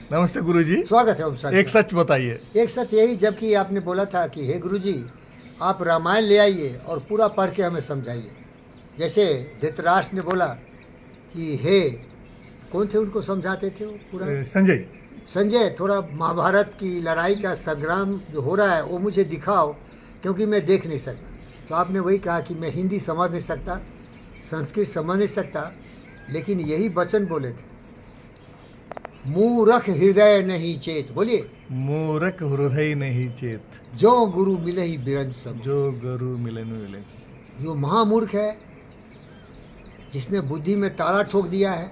नमस्ते गुरुजी। स्वागत है। सच एक सच बताइए। एक सच यही, जबकि आपने बोला था कि हे गुरुजी आप रामायण ले आइए और पूरा पढ़ के हमें समझाइए। जैसे धृतराष्ट्र ने बोला कि हे, कौन थे उनको समझाते थे वो पूरा? संजय। संजय, थोड़ा महाभारत की लड़ाई का संग्राम जो हो रहा है वो मुझे दिखाओ, क्योंकि मैं देख नहीं सकता। तो आपने वही कहा कि मैं हिंदी समझ नहीं सकता, संस्कृत समझ नहीं सकता, लेकिन यही वचन बोले थे, मूरख हृदय नहीं चेत। बोलिए, मूरख हृदय नहीं चेत, जो गुरु मिले ही बिरंज सब। जो गुरु मिले न मिले। जो महामूर्ख है, जिसने बुद्धि में ताला ठोक दिया है,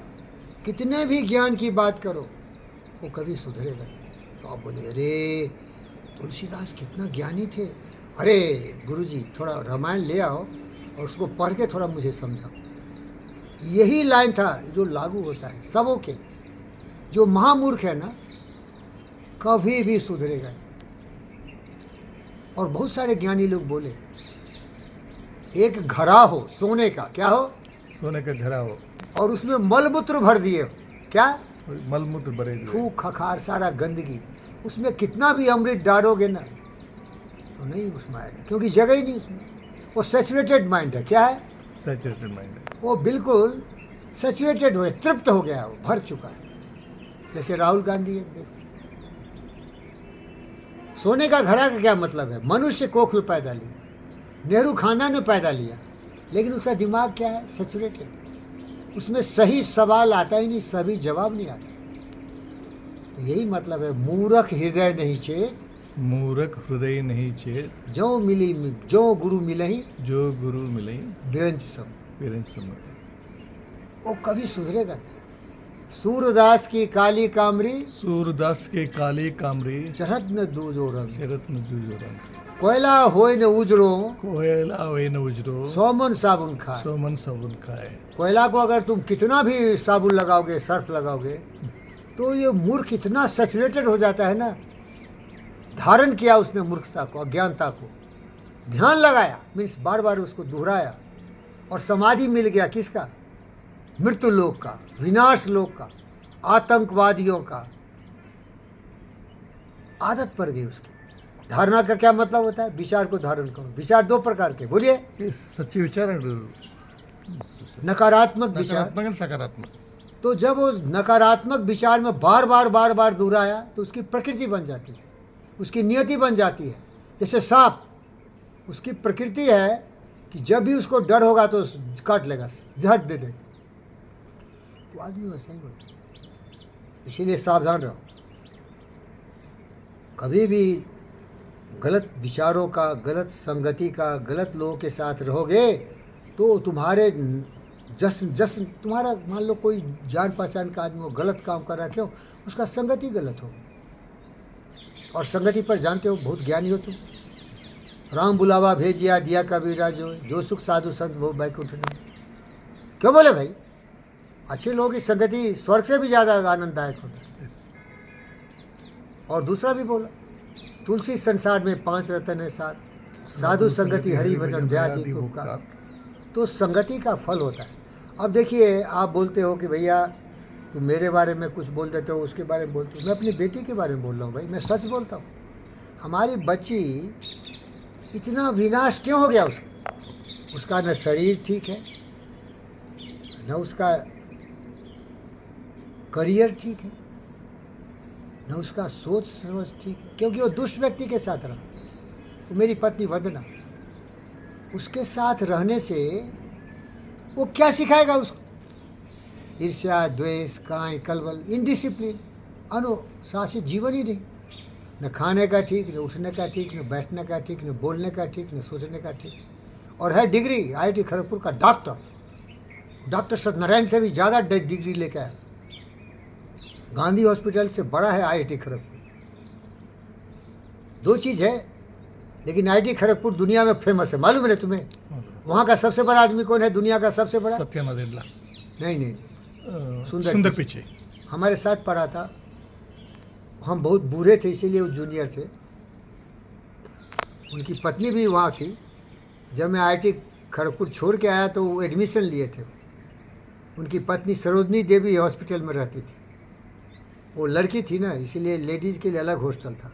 कितने भी ज्ञान की बात करो वो कभी सुधरेगा नहीं। तो आप बोले, अरे तुलसीदास कितना ज्ञानी थे। अरे गुरुजी थोड़ा रामायण ले आओ और उसको पढ़ के थोड़ा मुझे समझाओ। यही लाइन था जो लागू होता है सबों के। जो महामूर्ख है ना, कभी भी सुधरेगा नहीं। और बहुत सारे ज्ञानी लोग बोले, एक घड़ा हो सोने का, क्या हो? सोने का घड़ा हो, और उसमें मलमूत्र भर दिए हो, क्या? मलमूत्र भरे हुए। थूक खखार सारा गंदगी, उसमें कितना भी अमृत डालोगे ना तो नहीं उसमें आएगा, क्योंकि जगह ही नहीं उसमें। वो सैचुरेटेड माइंड है। क्या है? सैचुरेटेड माइंड है। वो बिल्कुल सैचुरेटेड हो, तृप्त हो गया, वो भर चुका है। जैसे राहुल गांधी, एक देखो, सोने का घड़ा का क्या मतलब है? मनुष्य कोख में पैदा लिया, नेहरू खानदान में पैदा लिया, लेकिन उसका दिमाग क्या है? सैचुरेटेड। उसमें सही सवाल आता ही नहीं, सभी जवाब नहीं आते। तो यही मतलब है, मूरख हृदय नहीं चेत, मूरख हृदय नहीं चेत, जो मिली जो गुरु मिले ही जो गुरु मिले बिरंज सब। बिरंज सब। वो कभी सुधरेगा नहीं। सूरदास की काली कामरी, सूरदास के काली कामरी, चढ़त न दूजो रंग, चरत न जूझो रंग, कोयला होय न उजड़ो, कोयला वे न उजरो, सोमन साबुन खाए। सोमन साबुन खाए। कोयला को अगर तुम कितना भी साबुन लगाओगे, सर्फ लगाओगे, तो ये मूर्ख इतना सैचुरेटेड हो जाता है ना। धारण किया उसने मूर्खता को, अज्ञानता को, ध्यान लगाया, मीन्स बार बार उसको दोहराया, और समाधि मिल गया किसका? मृत्यु लोक का, विनाश लोक का, आतंकवादियों का। आदत पड़ गई उसकी। धारणा का क्या मतलब होता है? विचार को धारण करो। विचार दो प्रकार के, बोलिए। ये सच्चे विचार है। नकारात्मक विचार, नकारात्मक और सकारात्मक। तो जब वो नकारात्मक विचार में बार बार दोहराया तो उसकी प्रकृति बन जाती है, उसकी नियति बन जाती है। जैसे सांप, उसकी प्रकृति है कि जब भी उसको डर होगा तो काट लेगा, जहर दे देगा। तो आदमी वैसा ही होता है। इसीलिए सावधान रहो। कभी भी गलत विचारों का, गलत संगति का, गलत लोगों के साथ रहोगे तो तुम्हारे जश्न तुम्हारा, मान लो कोई जान पहचान का आदमी वो गलत काम कर रहा है, क्यों? उसका संगति गलत होगी। और संगति पर जानते हो, बहुत ज्ञानी हो तुम। राम बुलावा भेजिया दिया कबीरा, जो सुख साधु संत वो बैकुंठ में। क्यों बोले भाई? अच्छे लोगों की संगति स्वर्ग से भी ज़्यादा आनंददायक होती है। और दूसरा भी बोला, तुलसी संसार में 5 रतन है सार, साधु संगति हरि भजन दयादि उपकार। तो संगति का फल होता है। अब देखिए, आप बोलते हो कि भैया तुम मेरे बारे में कुछ बोल देते हो, उसके बारे में बोलते हो। मैं अपनी बेटी के बारे में बोल रहा हूँ भाई, मैं सच बोलता हूँ। हमारी बच्ची इतना विनाश क्यों हो गया उसका न शरीर ठीक है, न उसका करियर ठीक है, न उसका सोच समझ ठीक है, क्योंकि वो दुष्ट व्यक्ति के साथ रहा। तो मेरी पत्नी वंदना, उसके साथ रहने से वो क्या सिखाएगा उसको? ईर्ष्या, द्वेष, कांय, कलवल, इनडिसिप्लिन, अनुशासित जीवन ही नहीं। न खाने का ठीक, न उठने का ठीक, न बैठने का ठीक, न बोलने का ठीक, न सोचने का ठीक। और है डिग्री IIT खड़गपुर का डॉक्टर सत्यनारायण से भी ज़्यादा डिग्री लेकर आया। गांधी हॉस्पिटल से बड़ा है IIT खड़गपुर। 2 चीज़ है, लेकिन IIT खड़गपुर दुनिया में फेमस है, मालूम है तुम्हें? वहाँ का सबसे बड़ा आदमी कौन है दुनिया का सबसे बड़ा? सत्यनारायण बिरला। नहीं, सुंदर पिचाई हमारे साथ पढ़ा था। हम बहुत बूढ़े थे, इसीलिए वो जूनियर थे। उनकी पत्नी भी वहाँ थी। जब मैं IIT खड़गपुर छोड़ के आया तो वो एडमिशन लिए थे। उनकी पत्नी सरोजनी देवी हॉस्पिटल में रहती थी। वो लड़की थी ना, इसीलिए लेडीज़ के लिए अलग हॉस्टल था,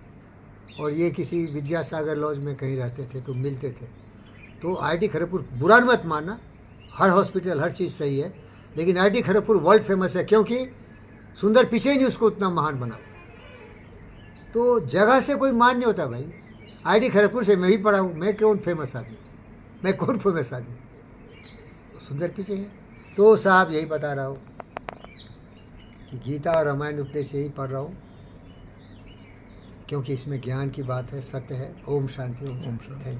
और ये किसी विद्यासागर लॉज में कहीं रहते थे तो मिलते थे। तो IIT खड़गपुर, बुरा मत मानना, हर हॉस्पिटल हर चीज़ सही है, लेकिन IIT खड़गपुर वर्ल्ड फेमस है, क्योंकि सुंदर पिचई ने उसको उतना महान बना। तो जगह से कोई मान नहीं होता भाई। IIT खड़गपुर से मैं भी पढ़ा हूँ, मैं कौन फेमस आदमी, मैं कौन फेमस आदमी, सुंदर पिचई है। तो साहब यही बता रहा हूँ कि गीता और रामायण उपदेश यही पढ़ रहा हूँ, क्योंकि इसमें ज्ञान की बात है, सत्य है। ओम शांति, ओम शांति। Thank you.